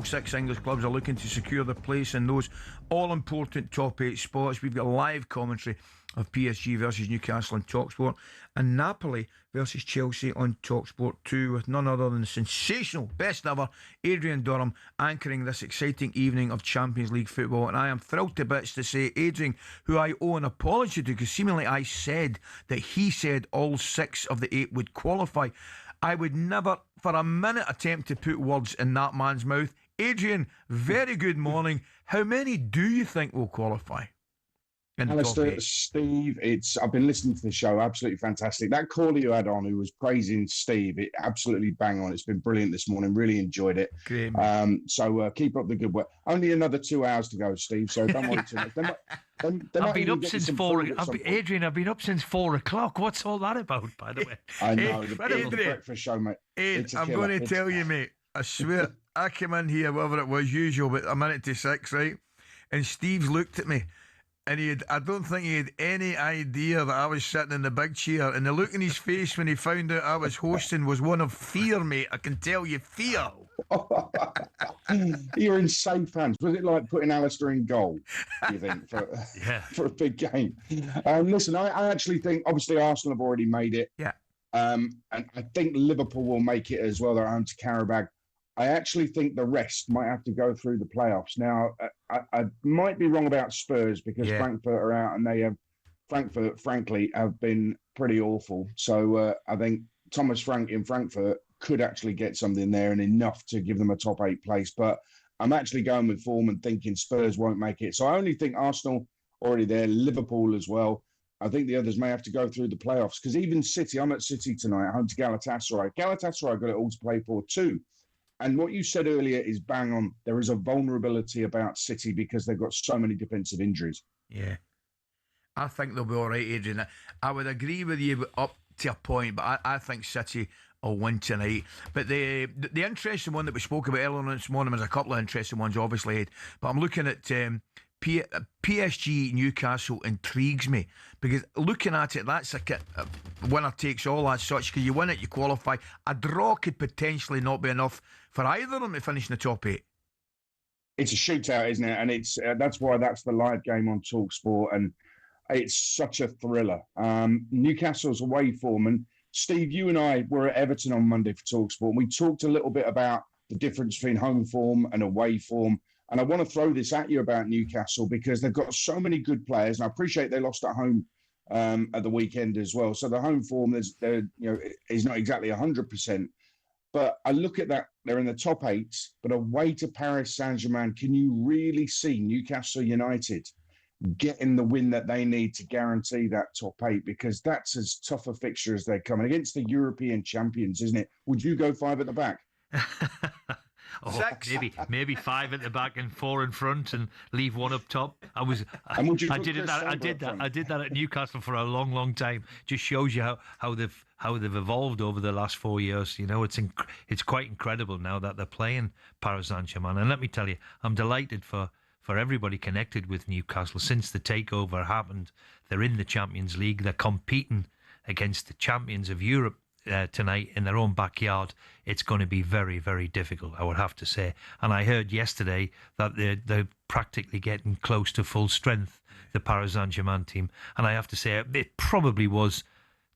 all 6 English clubs are looking to secure their place in those all-important top 8 spots. We've got live commentary of PSG versus Newcastle on talkSPORT, and Napoli versus Chelsea on talkSPORT 2, with none other than the sensational, best ever Adrian Durham anchoring this exciting evening of Champions League football. And I am thrilled to bits to say Adrian, who I owe an apology to, because seemingly I said that he said all 6 of the 8 would qualify. I would never for a minute attempt to put words in that man's mouth. Adrian, very good morning. How many do you think will qualify? Alistair, Steve, I've been listening to the show, absolutely fantastic. That caller you had on who was praising Steve, it absolutely bang on. It's been brilliant this morning, really enjoyed it. Great, so keep up the good work. Only another 2 hours to go, Steve, so don't worry too much. I've been up since 4. Adrian, I've been up since 4 o'clock. What's all that about, by the way? I know, the breakfast show, mate. I'm going to tell you, mate, I swear, I came in here, whatever it was, usual, but a minute to 6, right? And Steve's looked at me, and I don't think he had any idea that I was sitting in the big chair. And the look in his face when he found out I was hosting was one of fear, mate. I can tell you, fear. You're in safe hands. Was it like putting Alistair in goal, do you think, for a big game? Listen, I actually think, obviously, Arsenal have already made it. Yeah. And I think Liverpool will make it as well. They're home to Karabag. I actually think the rest might have to go through the playoffs. Now, I might be wrong about Spurs, because Frankfurt are out, and Frankfurt, frankly, have been pretty awful. So I think Thomas Frank in Frankfurt could actually get something there, and enough to give them a top 8 place. But I'm actually going with form and thinking Spurs won't make it. So I only think Arsenal already there, Liverpool as well. I think the others may have to go through the playoffs, because even City, I'm at City tonight, home to Galatasaray. Galatasaray got it all to play for too. And what you said earlier is bang on. There is a vulnerability about City because they've got so many defensive injuries. Yeah. I think they'll be all right, Adrian. I would agree with you up to a point, but I think City will win tonight. But the interesting one that we spoke about earlier this morning, was a couple of interesting ones, obviously, Ed. But I'm looking at PSG Newcastle intrigues me, because looking at it, that's a winner takes all as such. Because you win it, you qualify. A draw could potentially not be enough for either of them to finish in the top 8. It's a shootout, isn't it? And it's that's why that's the live game on talkSPORT, and it's such a thriller. Newcastle's away form, and Steve, you and I were at Everton on Monday for talkSPORT, and we talked a little bit about the difference between home form and away form. And I want to throw this at you about Newcastle, because they've got so many good players, and I appreciate they lost at home at the weekend as well. So the home form is not exactly 100%. But I look at that, they're in the top 8, but away to Paris Saint-Germain, can you really see Newcastle United getting the win that they need to guarantee that top 8? Because that's as tough a fixture as they're coming against the European champions, isn't it? Would you go 5 at the back? Maybe 5 at the back and 4 in front, and leave 1 up top. I did that at Newcastle for a long time. Just shows you how they've evolved over the last 4 years. You know, it's quite incredible now that they're playing Paris Saint-Germain. And let me tell you, I'm delighted for everybody connected with Newcastle. Since the takeover happened, they're in the Champions League. They're competing against the champions of Europe tonight in their own backyard. It's going to be very, very difficult, I would have to say. And I heard yesterday that they're practically getting close to full strength, the Paris Saint-Germain team. And I have to say, it probably was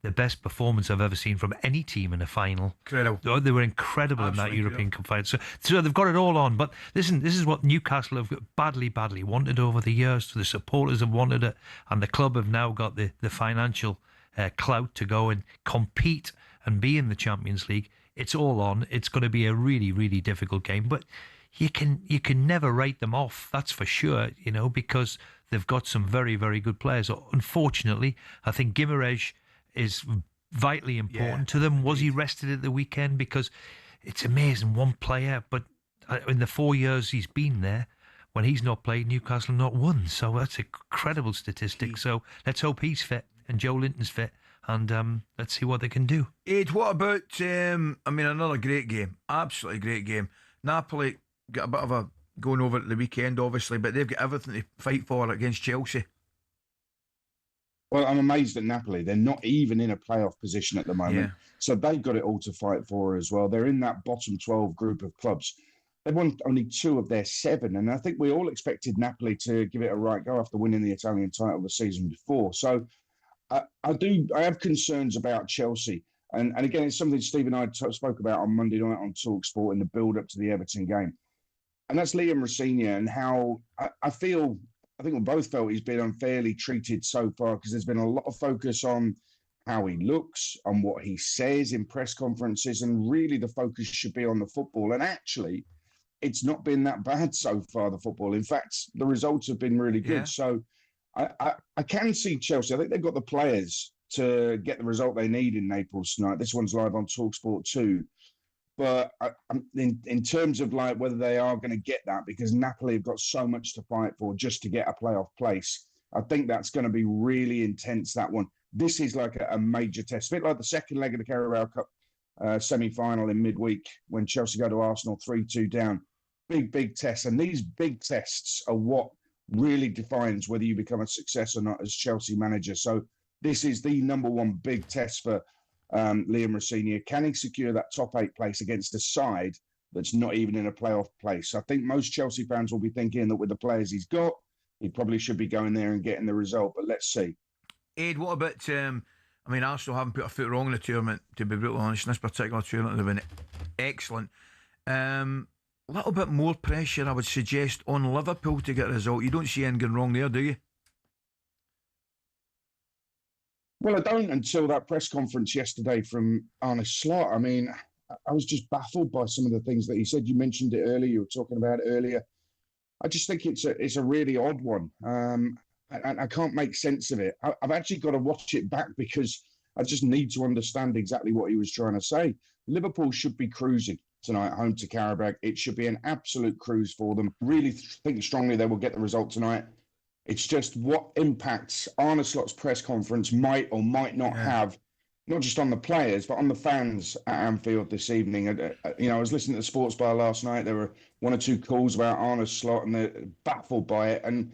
the best performance I've ever seen from any team in a final. Incredible. They were incredible. Absolutely in that European Cup final. So they've got it all on. But listen, this is what Newcastle have badly wanted over the years. So the supporters have wanted it, and the club have now got the financial clout to go and compete and be in the Champions League. It's all on. It's going to be a really, really difficult game, but you can never write them off. That's for sure. You know, because they've got some very, very good players. Unfortunately, I think Guimaraes is vitally important to them. Was he rested at the weekend? Because it's amazing, one player, but in the 4 years he's been there, when he's not played, Newcastle not won. So that's a credible statistic. So let's hope he's fit and Joe Linton's fit. And let's see what they can do. Ed, what about, another great game. Absolutely great game. Napoli got a bit of a going over at the weekend, obviously, but they've got everything to fight for against Chelsea. Well, I'm amazed at Napoli. They're not even in a playoff position at the moment. Yeah. So they've got it all to fight for as well. They're in that bottom 12 group of clubs. They've won only 2 of their 7, and I think we all expected Napoli to give it a right go after winning the Italian title the season before. So I have concerns about Chelsea. And again, it's something Steve and I spoke about on Monday night on talkSPORT in the build-up to the Everton game. And that's Liam Rosenior and how I think we both felt he's been unfairly treated so far, because there's been a lot of focus on how he looks, on what he says in press conferences, and really the focus should be on the football. And actually, it's not been that bad so far, the football. In fact, the results have been really good. Yeah. So I can see Chelsea. I think they've got the players to get the result they need in Naples tonight. This one's live on talkSPORT too. But in terms of like whether they are going to get that, because Napoli have got so much to fight for just to get a playoff place, I think that's going to be really intense, that one. This is like a major test. A bit like the second leg of the Carabao Cup semi-final in midweek when Chelsea go to Arsenal 3-2 down. Big tests. And these big tests are what really defines whether you become a success or not as Chelsea manager. So this is the number one big test for Liam Rosenior. Can he secure that top 8 place against a side that's not even in a playoff place? I think most Chelsea fans will be thinking that with the players he's got, he probably should be going there and getting the result. But let's see. Ed, what about... Arsenal haven't put a foot wrong in the tournament, to be brutally honest. In this particular tournament, they've been excellent. A little bit more pressure, I would suggest, on Liverpool to get a result. You don't see anything wrong there, do you? Well, I don't, until that press conference yesterday from Arne Slot. I mean, I was just baffled by some of the things that he said. You mentioned it earlier. You were talking about it earlier. I just think it's a really odd one. I can't make sense of it. I've actually got to watch it back because I just need to understand exactly what he was trying to say. Liverpool should be cruising tonight home to Karabakh. It should be an absolute cruise for them. Really think strongly they will get the result tonight. It's just what impacts Arne Slot's press conference might or might not have, not just on the players, but on the fans at Anfield this evening. I was listening to the Sports Bar last night. There were 1 or 2 calls about Arne Slot, and they're baffled by it. And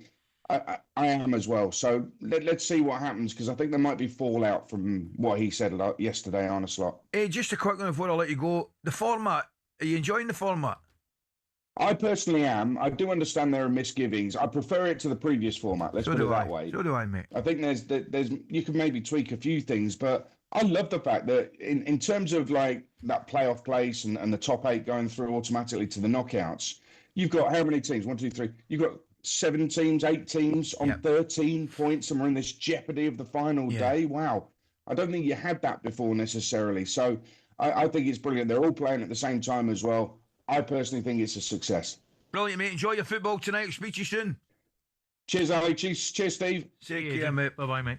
I am as well. So let's see what happens, because I think there might be fallout from what he said yesterday, Arne Slot. Hey, just a quick one before I let you go. The format, are you enjoying the format? I personally am. I do understand there are misgivings. I prefer it to the previous format. Let's put it that way. So do I, mate. I think there's you can maybe tweak a few things, but I love the fact that in terms of like that playoff place and the top 8 going through automatically to the knockouts, you've got how many teams? 1, 2, 3. You've got 7 teams, 8 teams on 13 points, and we're in this jeopardy of the final day. Wow. I don't think you had that before necessarily. So I think it's brilliant. They're all playing at the same time as well. I personally think it's a success. Brilliant, mate. Enjoy your football tonight. Speak to you soon. Cheers, Ali. Cheers, Steve. Take care, mate. Bye-bye, mate.